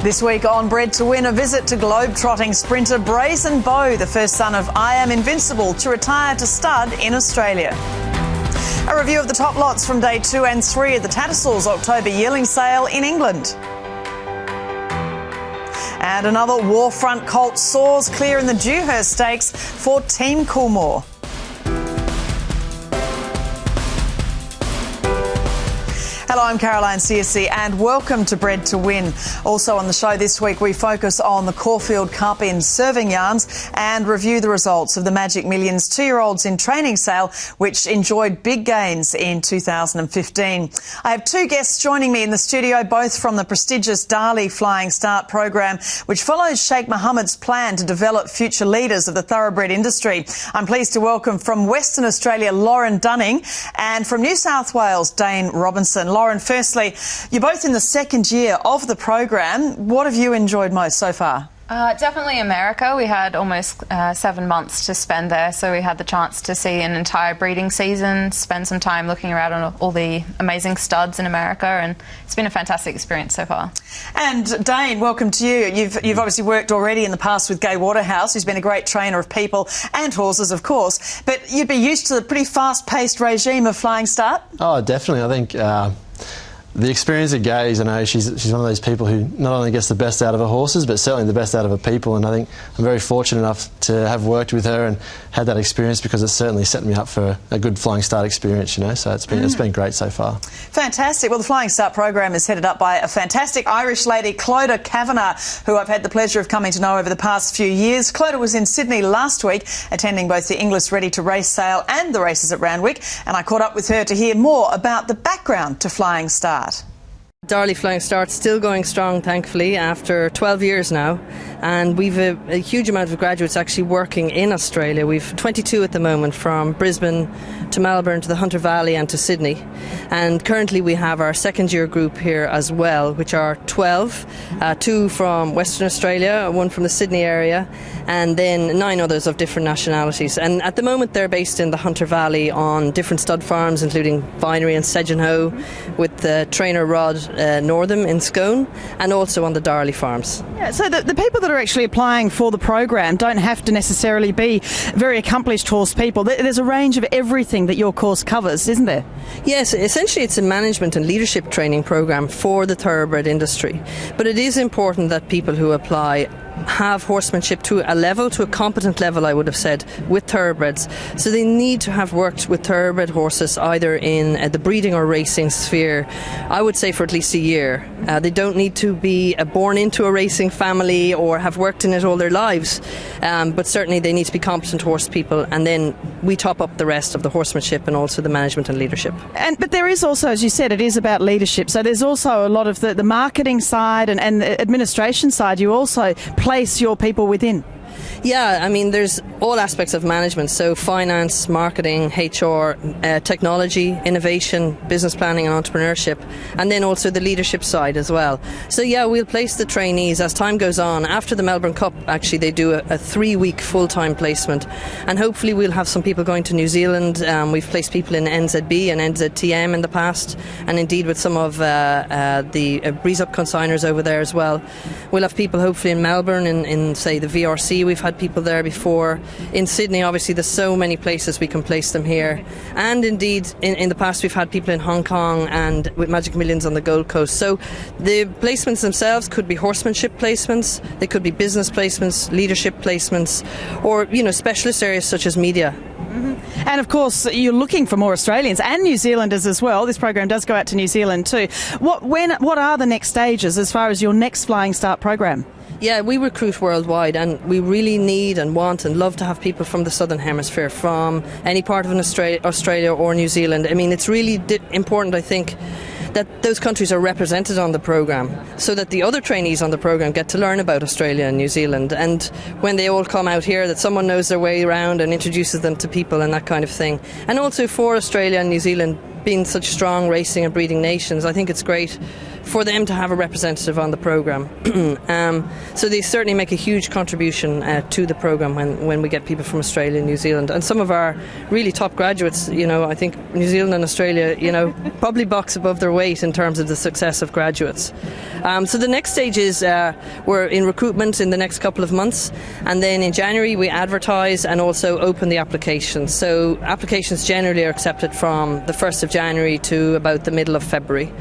This week on Bred to Win, a visit to globe-trotting sprinter Brazen Beau, the first son of I Am Invincible, to retire to stud in Australia. A review of the top lots from day 2 and 3 of the Tattersalls October yearling sale in England. And another Warfront colt soars clear in the Dewhurst Stakes for Team Coolmore. Hello, I'm Caroline CSC and welcome to Bred to Win. Also on the show this week, we focus on the Caulfield Cup in serving yarns and review the results of the Magic Millions 2-year-olds in training sale, which enjoyed big gains in 2015. I have two guests joining me in the studio, both from the prestigious Darley Flying Start program, which follows Sheikh Mohammed's plan to develop future leaders of the thoroughbred industry. I'm pleased to welcome from Western Australia, Lauren Dunning, and from New South Wales, Dane Robinson. Lauren, firstly, you're both in the second year of the program. What have you enjoyed most so far? Definitely America. We had almost 7 months to spend there, so we had the chance to see an entire breeding season, spend some time looking around on all the amazing studs in America, and it's been a fantastic experience so far. And Dane, welcome to you. You've obviously worked already in the past with Gai Waterhouse, who's been a great trainer of people and horses, of course, but you'd be used to the pretty fast-paced regime of Flying Start? Oh, definitely. I think the experience of Gai's, I know she's one of those people who not only gets the best out of her horses, but certainly the best out of her people. And I think I'm very fortunate enough to have worked with her and had that experience, because it's certainly set me up for a good Flying Start experience, you know. So it's been great so far. Fantastic. Well, the Flying Start program is headed up by a fantastic Irish lady, Clodagh Kavanagh, who I've had the pleasure of coming to know over the past few years. Clodagh was in Sydney last week, attending both the Inglis Ready to Race sale and the races at Randwick, and I caught up with her to hear more about the background to Flying Start. Darley Flying Start still going strong, thankfully, after 12 years now, and we've a huge amount of graduates actually working in Australia. We've 22 at the moment, from Brisbane to Melbourne to the Hunter Valley and to Sydney, and currently we have our second year group here as well, which are 12, 2 from Western Australia, 1 from the Sydney area, and then 9 others of different nationalities. And at the moment they're based in the Hunter Valley on different stud farms, including Vinery and Sedgenhoe, with the trainer Rod Northam in Scone, and also on the Darley farms. Yeah, so the people that are actually applying for the program don't have to necessarily be very accomplished horse people. There's a range of everything that your course covers, isn't there? Yes, essentially it's a management and leadership training program for the thoroughbred industry, but it is important that people who apply have horsemanship to a competent level, I would have said, with thoroughbreds. So they need to have worked with thoroughbred horses either in the breeding or racing sphere, I would say, for at least a year. They don't need to be born into a racing family or have worked in it all their lives, but certainly they need to be competent horse people, and then we top up the rest of the horsemanship and also the management and leadership. But there is also, as you said, it is about leadership, so there's also a lot of the marketing side and the administration side. You also place your people within. Yeah, I mean, there's all aspects of management, so finance, marketing, HR, technology, innovation, business planning and entrepreneurship, and then also the leadership side as well. So yeah, we'll place the trainees as time goes on. After the Melbourne Cup, actually, they do a 3-week full-time placement, and hopefully we'll have some people going to New Zealand. We've placed people in NZB and NZTM in the past, and indeed with some of the Breeze Up consigners over there as well. We'll have people hopefully in Melbourne, in say the VRC. We've had people there before. In Sydney, obviously, there's so many places we can place them here. And indeed, in the past, we've had people in Hong Kong and with Magic Millions on the Gold Coast. So the placements themselves could be horsemanship placements, they could be business placements, leadership placements, or, you know, specialist areas such as media. Mm-hmm. And of course, you're looking for more Australians and New Zealanders as well. This program does go out to New Zealand too. What are the next stages as far as your next Flying Start program? Yeah, we recruit worldwide, and we really need and want and love to have people from the Southern Hemisphere, from any part of Australia or New Zealand. I mean, it's really important, I think, that those countries are represented on the programme, so that the other trainees on the programme get to learn about Australia and New Zealand, and when they all come out here, that someone knows their way around and introduces them to people and that kind of thing. And also for Australia and New Zealand being such strong racing and breeding nations, I think it's great for them to have a representative on the programme. So they certainly make a huge contribution to the programme when we get people from Australia and New Zealand. And some of our really top graduates, I think New Zealand and Australia, probably box above their weight in terms of the success of graduates. So the next stage is we're in recruitment in the next couple of months, and then in January we advertise and also open the applications. So applications generally are accepted from the 1st of January to about the middle of February.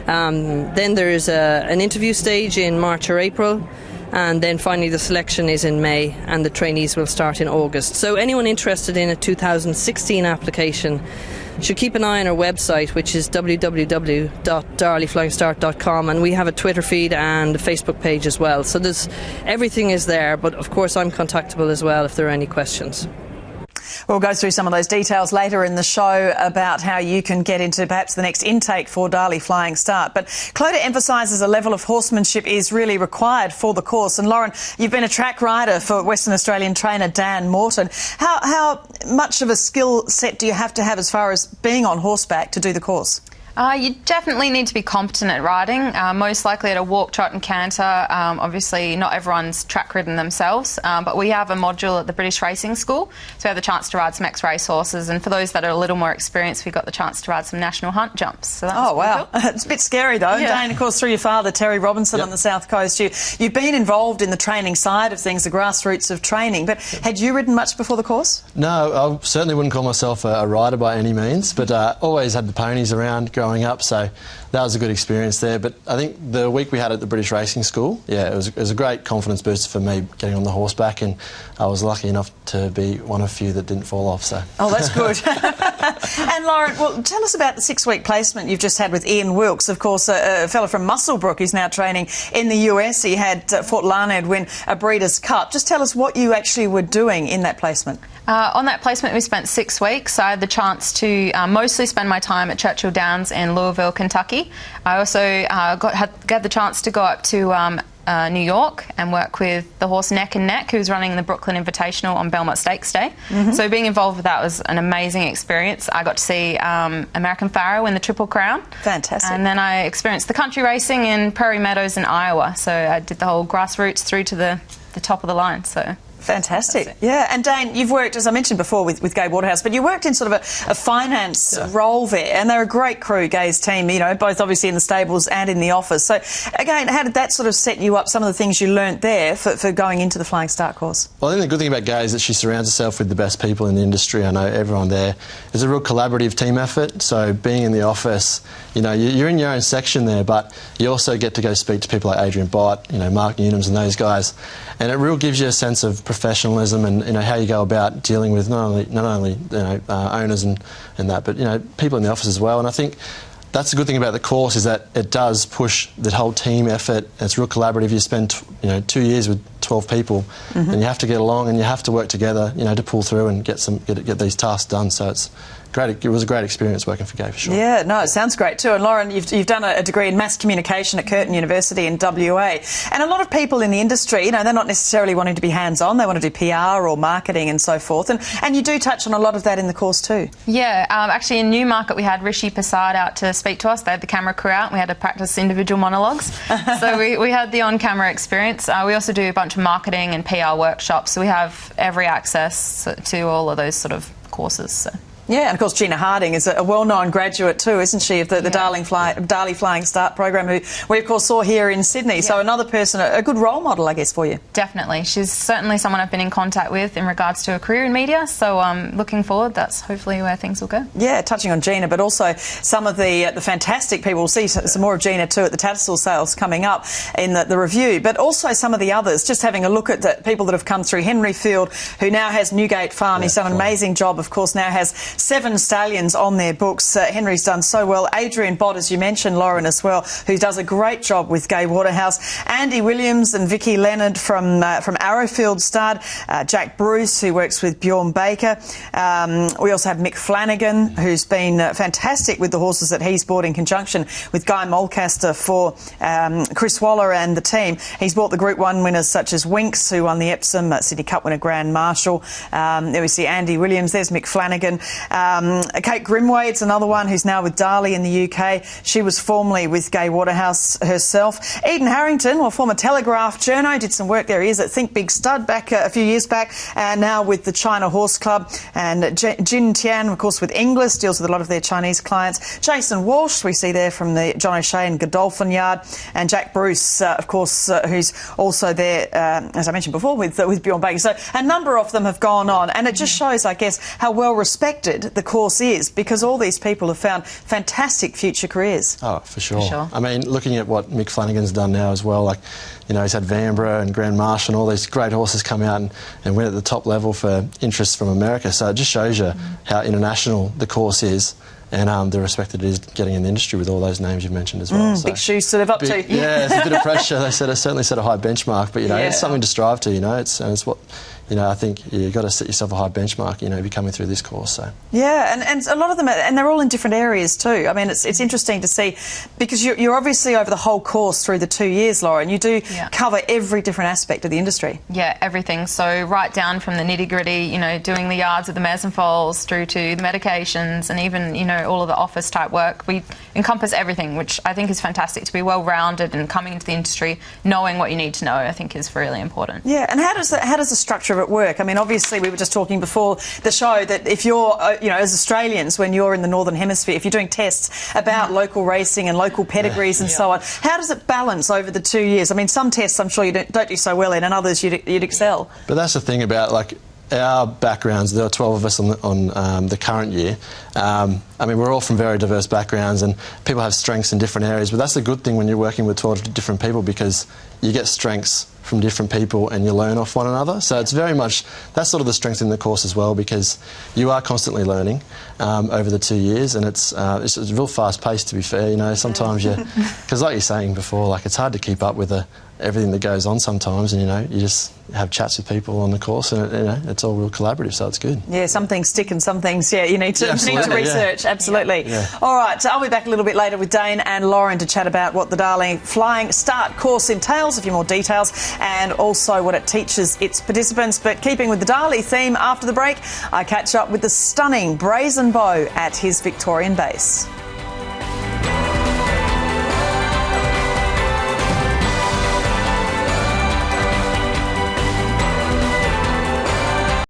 Then there's an interview stage in March or April, and then finally the selection is in May, and the trainees will start in August. So anyone interested in a 2016 application should keep an eye on our website, which is www.darleyflyingstart.com, and we have a Twitter feed and a Facebook page as well. So everything is there, but of course I'm contactable as well if there are any questions. We'll go through some of those details later in the show about how you can get into perhaps the next intake for Darley Flying Start. But Clodagh emphasises a level of horsemanship is really required for the course. And Lauren, you've been a track rider for Western Australian trainer Dan Morton. How much of a skill set do you have to have as far as being on horseback to do the course? You definitely need to be competent at riding, most likely at a walk, trot and canter. Obviously, not everyone's track ridden themselves, but we have a module at the British Racing School, so we have the chance to ride some ex-race horses, and for those that are a little more experienced, we got the chance to ride some national hunt jumps. So that was wow. Cool. It's a bit scary though. Yeah. Dane, of course, through your father, Terry Robinson, Yep. on the South Coast, you've been involved in the training side of things, the grassroots of training, but had you ridden much before the course? No, I certainly wouldn't call myself a rider by any means, but always had the ponies around growing up, so that was a good experience there. But I think the week we had at the British Racing School, it was a great confidence booster for me getting on the horseback, and I was lucky enough to be one of a few that didn't fall off. So. Oh, that's good. And Lauren, well, tell us about the 6-week placement you've just had with Ian Wilkes, of course, a fellow from Muswellbrook who's now training in the US. He had Fort Larned win a Breeders' Cup. Just tell us what you actually were doing in that placement. On that placement, we spent 6 weeks. I had the chance to mostly spend my time at Churchill Downs in Louisville, Kentucky. I also had the chance to go up to New York and work with the horse Neck and Neck, who's running the Brooklyn Invitational on Belmont Stakes Day. Mm-hmm. So being involved with that was an amazing experience. I got to see American Pharoah win the Triple Crown. Fantastic. And then I experienced the country racing in Prairie Meadows in Iowa. So I did the whole grassroots through to the top of the line. So. Fantastic. Yeah, and Dane, you've worked, as I mentioned before, with Gay Waterhouse, but you worked in sort of a finance role there, and they're a great crew, Gay's team, both obviously in the stables and in the office. So, again, how did that sort of set you up, some of the things you learnt there for going into the Flying Start course? Well, I think the good thing about Gay is that she surrounds herself with the best people in the industry. I know everyone there. It's a real collaborative team effort, so being in the office, you're in your own section there, but you also get to go speak to people like Adrian Bott, Mark Newnhams and those guys, and it really gives you a sense of professionalism and how you go about dealing with not only owners and that, but people in the office as well. And I think that's the good thing about the course, is that it does push the whole team effort. It's real collaborative. You spend 2 years with 12 people, mm-hmm. and you have to get along and you have to work together, to pull through and get these tasks done. So it's great. It was a great experience working for Gay, for sure. Yeah, no, it sounds great too. And Lauren, you've done a degree in mass communication at Curtin University in WA. And a lot of people in the industry, they're not necessarily wanting to be hands-on. They want to do PR or marketing and so forth. And you do touch on a lot of that in the course too. Yeah, actually in Newmarket we had Rishi Prasad out to speak to us. They had the camera crew out and we had to practice individual monologues. So we had the on-camera experience. We also do a bunch of marketing and PR workshops. So we have every access to all of those sort of courses. So. Yeah, and of course Gina Harding is a well-known graduate too, isn't she, of the Darley Flying Start program, who we of course saw here in Sydney. Yeah. So another person, a good role model, I guess, for you. Definitely. She's certainly someone I've been in contact with in regards to a career in media, so looking forward, that's hopefully where things will go. Yeah, touching on Gina, but also some of the fantastic people. We'll see some more of Gina too at the Tattersall sales coming up in the review, but also some of the others, just having a look at the people that have come through. Henry Field, who now has Newgate Farm, he's done an amazing job, of course, now has 7 stallions on their books. Henry's done so well. Adrian Bott, as you mentioned, Lauren, as well, who does a great job with Gay Waterhouse. Andy Williams and Vicky Leonard from Arrowfield Stud. Jack Bruce, who works with Bjorn Baker. We also have Mick Flanagan, who's been fantastic with the horses that he's bought in conjunction with Guy Mulcaster for Chris Waller and the team. He's bought the Group 1 winners such as Winks, who won the Epsom City Cup winner Grand Marshal. There we see Andy Williams. There's Mick Flanagan. Kate Grimwade's another one who's now with Darley in the UK. She was formerly with Gay Waterhouse herself. Eden Harrington, well, former Telegraph journo, did some work there. He is at Think Big Stud back a few years back, and now with the China Horse Club. And Jin Tian, of course, with Inglis, deals with a lot of their Chinese clients. Jason Walsh, we see there from the John O'Shea and Godolphin Yard. And Jack Bruce, of course, who's also there, as I mentioned before, with Bjorn Baker. So a number of them have gone on, and it just shows, I guess, how well respected the course is, because all these people have found fantastic future careers. Oh, for sure. I mean, looking at what Mick Flanagan's done now as well, like, you know, he's had Vanbrugh and Grand Marsh and all these great horses come out and win at the top level for interest from America. So it just shows you how international the course is, and the respect that it is getting in the industry with all those names you've mentioned as well. So big shoes to live up to. Yeah, it's a bit of pressure. They certainly set a high benchmark, but, you know, it's something to strive to, you know. It's what, you know, I think you've got to set yourself a high benchmark, you know, if you're coming through this course. So. Yeah, and a lot of them, and they're all in different areas too. I mean, it's interesting to see, because you're obviously over the whole course through the 2 years, Laura, and you do cover every different aspect of the industry. Yeah, everything. So right down from the nitty-gritty, you know, doing the yards of the mares and foals through to the medications and even, you know, all of the office type work. We encompass everything, which I think is fantastic. To be well-rounded and coming into the industry, knowing what you need to know, I think is really important. Yeah, and how does the structure of it work? I mean, obviously, we were just talking before the show that if you're, you know, as Australians, when you're in the Northern Hemisphere, if you're doing tests about local racing and local pedigrees and so on, how does it balance over the 2 years? I mean, some tests I'm sure you don't do so well in, and others you'd excel. But that's the thing about, like, our backgrounds. There are 12 of us on the current year. I mean, we're all from very diverse backgrounds, and people have strengths in different areas, but that's the good thing when you're working with 12 different people, because you get strengths from different people and you learn off one another. So it's very much, that's sort of the strength in the course as well, because you are constantly learning over the 2 years, and it's a real fast pace, to be fair. You know, sometimes because like you're saying before, like, it's hard to keep up with everything that goes on sometimes, and, you know, you just have chats with people on the course, and you know, it's all real collaborative, so it's good. Yeah, some things stick and some things, you need to research. Absolutely. Yeah. All right, I'll be back a little bit later with Dane and Lauren to chat about what the Darley Flying Start course entails, a few more details, and also what it teaches its participants. But keeping with the Darley theme, after the break, I catch up with the stunning Brazen Beau at his Victorian base.